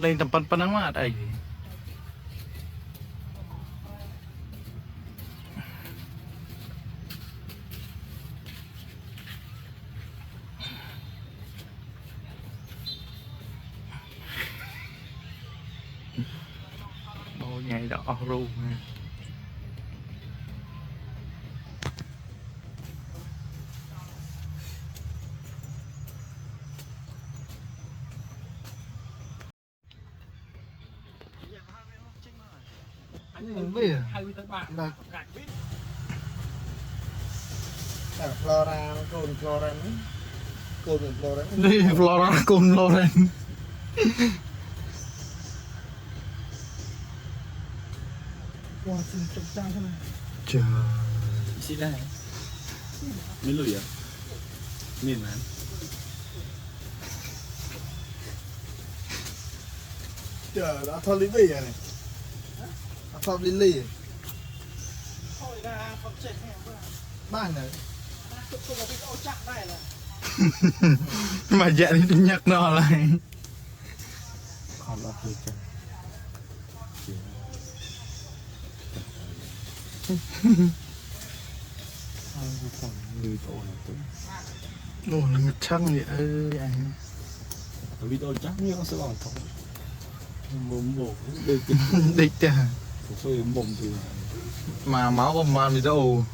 lên tầm phân nắng mà đây bao ngày đỏ ru Flora con Flora con Flora đi Flora con Loren wow xin chụp trang thế này trời xin đây miền lùi à miền nào trời đã thôi lý bì này đã thôi lý lì thôi ra con chết heo ba này tôi có bị ô chặt này là mà dạ đi nhắc nó lại còn là hơi chân người tổ là tôi ồ là trăng vậy ơi anh video chắc như con sẽ bằng thôi bồm bồm địch à phơi bồm thì mà máu bom man video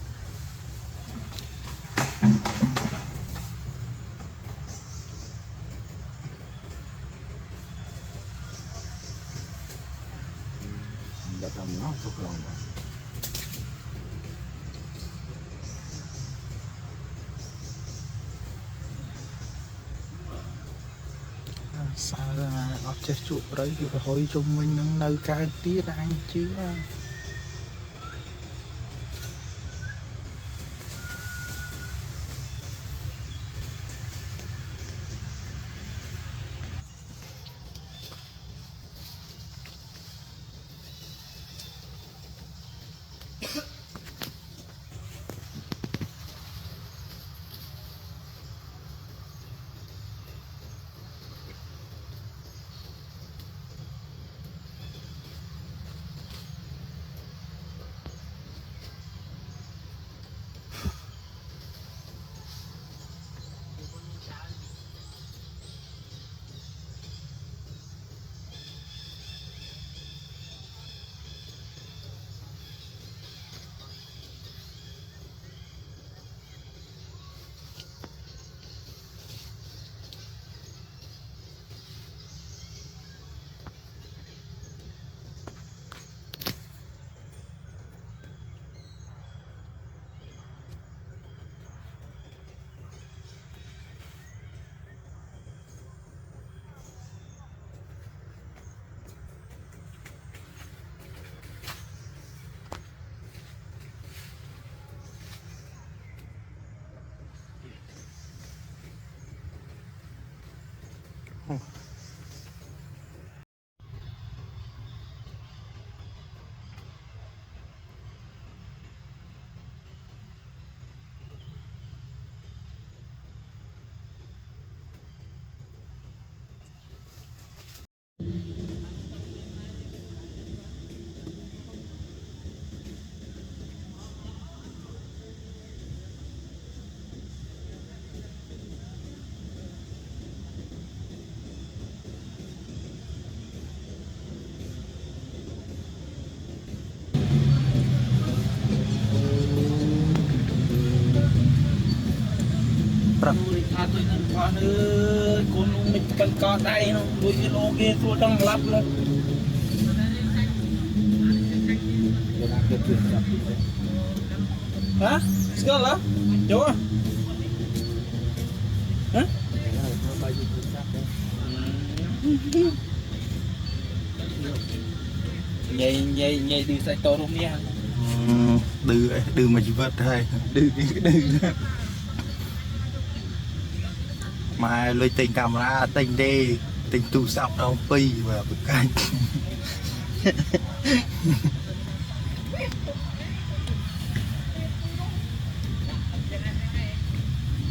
đã làm nó thuộc lòng sao ra ọt chết chuột đấy thì hồi chung mình nâng nơi cái tía đang chứ tôi tha tôi nên con ơi con mình cần co tay nó đôi cái lô kia tôi đang lắp luôn hả sao hả chú hả nhảy từ sạch to luôn nha đưa mà chỉ vật thôi đưa mà lôi tình camera tình đi tình tu sọc đâu phi và bực canh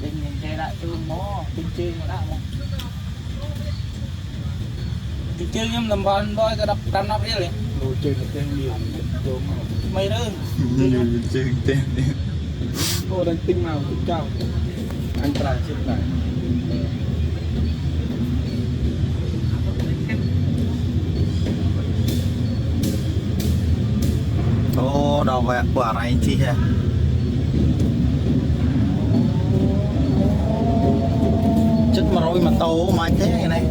đừng chạy lại từ mó bên trên mà đã chơi nhưng làm bạn đôi cái đập trăm năm ấy liền lô chơi là tên nhiều chỗ mà mày đó nhiều chuyện tên cô đang tinh nào cũng cao anh trai chết lại ô đâu vậy quả này chi hả chất mà rồi mà tàu mà thế này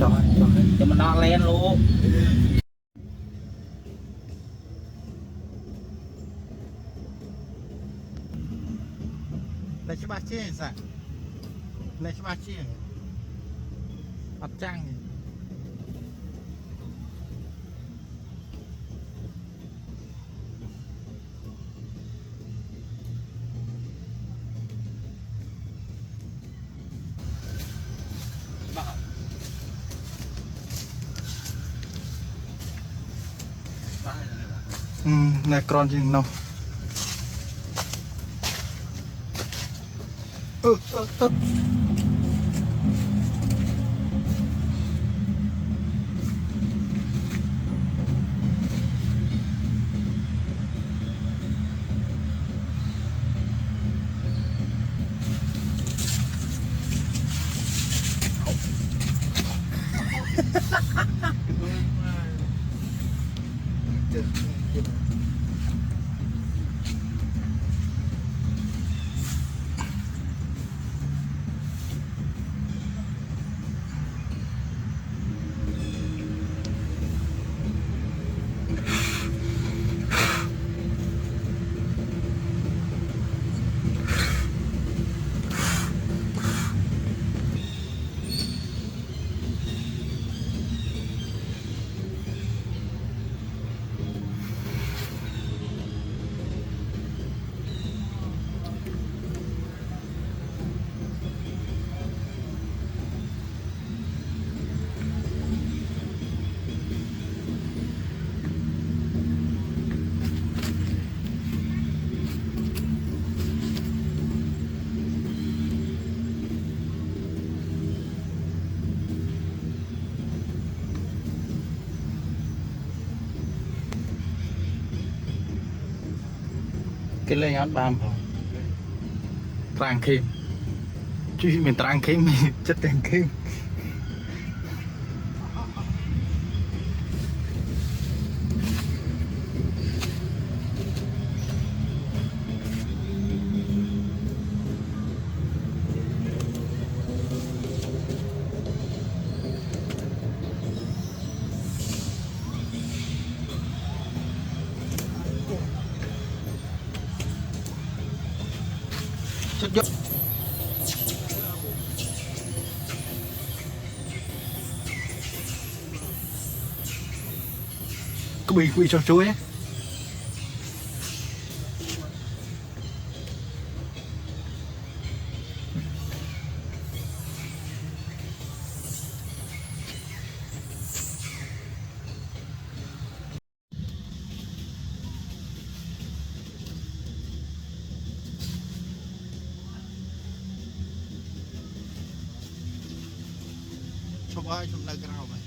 cho cho mình đo lên luôn này chứ ba chia sao này chứ ba chia mặt trăng này còn chừng nào cái lên áo bám không tràng kim chứ mình tràng kim mình chất tràng kim chất dốc có bị cho chuối ấy. chụp ai chụp lại cái nào vậy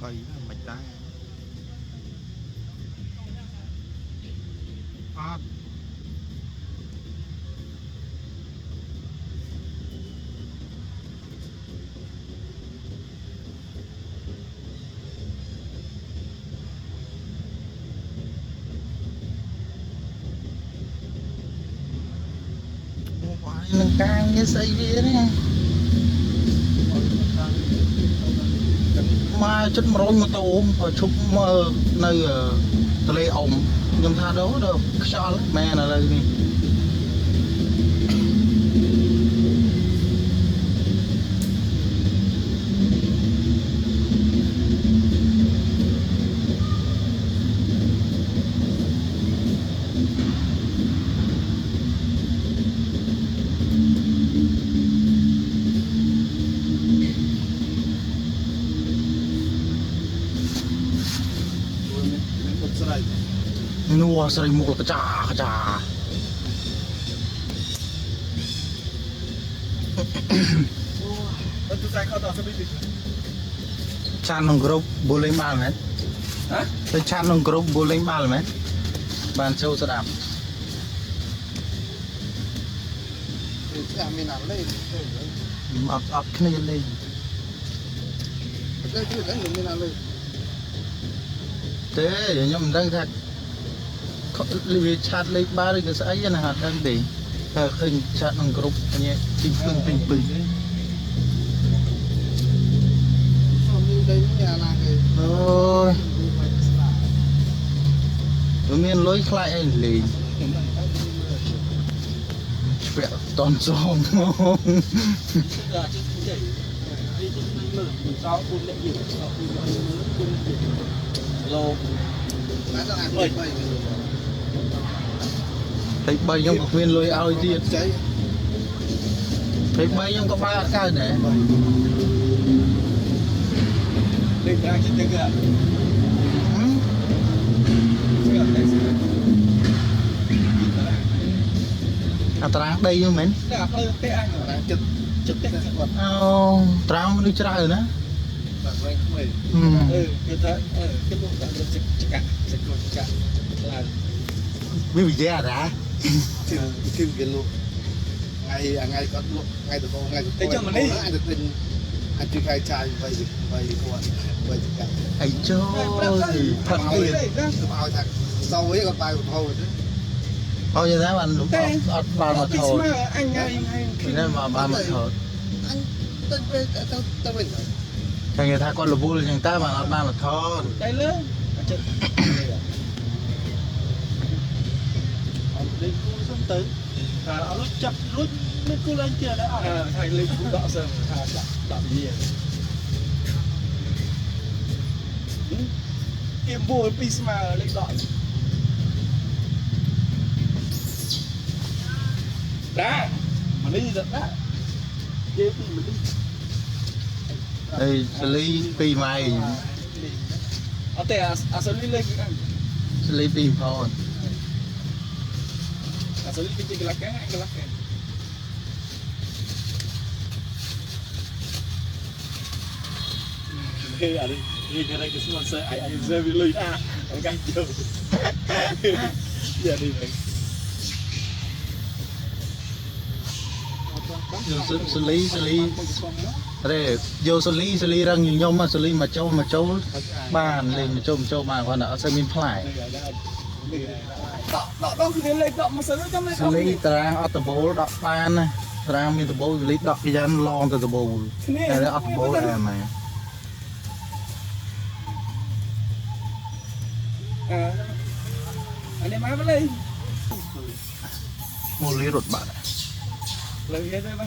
bay mạch đá à. Nâng cao như xây kia đấy mà chất mà rồi mà tàu ôm ở chụp nơi tờ lê ổng nhưng tha đó đâu sao lắm mẹ là đây đi nua sering mukul kecah Untuk saya kau tak sebiji. chan nong grup boleh mal men hả tôi chan nong grup boleh mal men ban châu sẽ đạp Saya minat leh. ập cái này lên Saya tu saya minat leh. thế nhưng đang thật vì chat lấy ba cái sấy này hạt đang để khinh chat nong grup nhé ping ping Đây nhà là cái. ôi miền lối khai anh lì vẹo toàn tròn giờ chứ chạy đi trên này mở sáu cuốn lệ nhiều sáu cuốn lô Nãy giờ ăn bảy. thấy bay trong cuộc viên lối ao gì Cháy. thấy bay trong có ba cái này đừng ra trên tiếng gà tráng đây nhưng mến đã hơi tệ anh rồi Đang chật chật cái quạt. tráng đi chơi rồi đó Bạn quay mày. người ta cái bộ dạng chực cả là mới bị ra đã Kim cái luôn. Ngày có luôn, ngày từ ngày từ Thế cho mà đi. Anh được tin anh chưa khai trai vậy quạt vậy cả. ấy cho thì thật tiền Bao thằng sau ấy còn bài của thôi chứ. thôi như thế bạn đúng không ba mà thôi anh thì nên mà ba mà thôi Anh tao mình thì người ta con là vui người ta mà ba mà thôi đây lớn lên cu xong tới nó chập rút lên cu lên kia đã thành lên cu đọ sờ đọ gì em mua pisma lên đọ đã mà đi giật đã kia thì mình đi đây xử lý pi mày ở đây xử lý lên cái xử lý pi thôi xử lý cái lắc cái lắc cái Hei, ada ni kira ke sponsor ai reserve lui ah, orang jauh. Ya ni. xử lý đây vô xử lý răng nhiều nhôm mà xử lý mà châu bàn lên mà châu mà còn ở sân bên phải Đó cái lên đó mà xử xử lý ta ở tập bố đọc ban này ra miền tập bố xử lý đọc cái dân lon từ tập bố này là ở tập bố em này anh em ăn lên. mua lý rụt bạn Lời ghê đấy bác.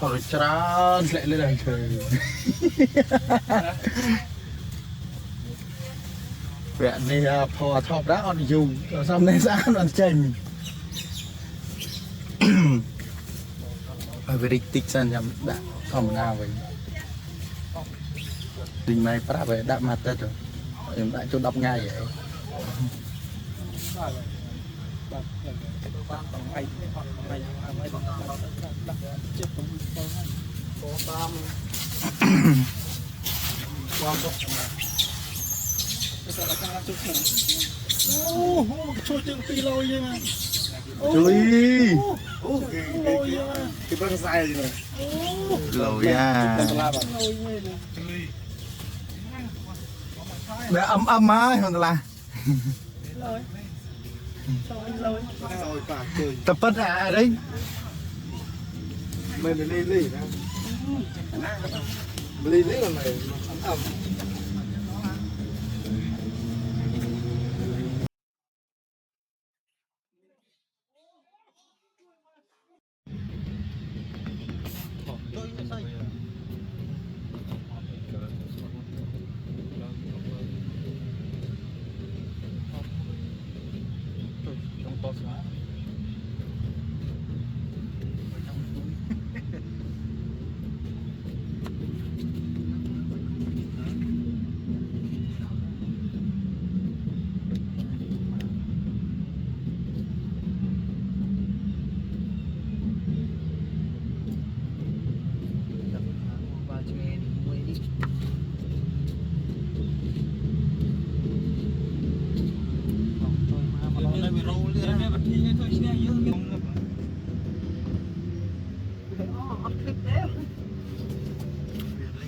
thôi trán lại lên đằng trời vẹn này phò thọp đã còn dùng xong này ra còn chành về địch tích sang nhầm đã thòng nào vậy đình này phát về đạm mặt tết rồi em lại cho đọc ngay vậy Hãy subscribe cho kênh Ghiền Mì Gõ để không bỏ lỡ những video hấp dẫn. qua một cái là chụp này ô chui chừng pi lôi vậy mà Chui lôi vậy mà cái băng dài gì này lồi à lôi vậy nè để âm á không là lôi lôi rồi cả cười tập bất à đấy mình lên lì nè lì lì lần này ẩm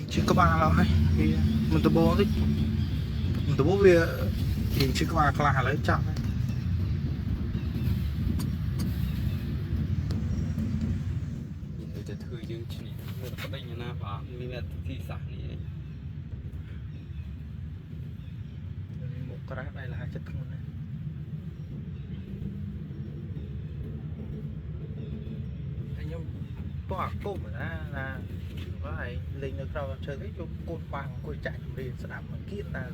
chứ các bạn nào hay thì mình tập bố đi mình tập bố về thì chứ các bạn là lấy chậmจะถือยืนชนิดก็ได้ยินนะป่ะมีแบบที่สามนี่ một cái đây là chất luôn đấy anh em bỏ cốt mà là có hay linh được đâu chơi cái chỗ cột bằng cột chạy đi sẽ làm bằng kiết là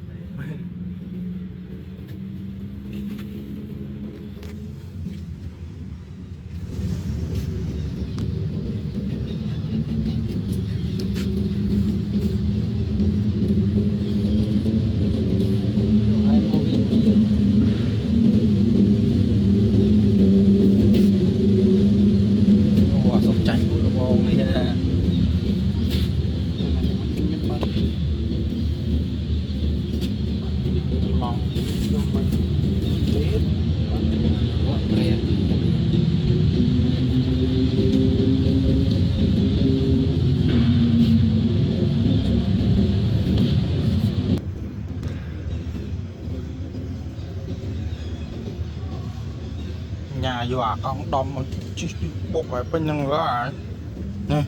nhà dọa con đom một chiếc bột ở bên nhân đó à nè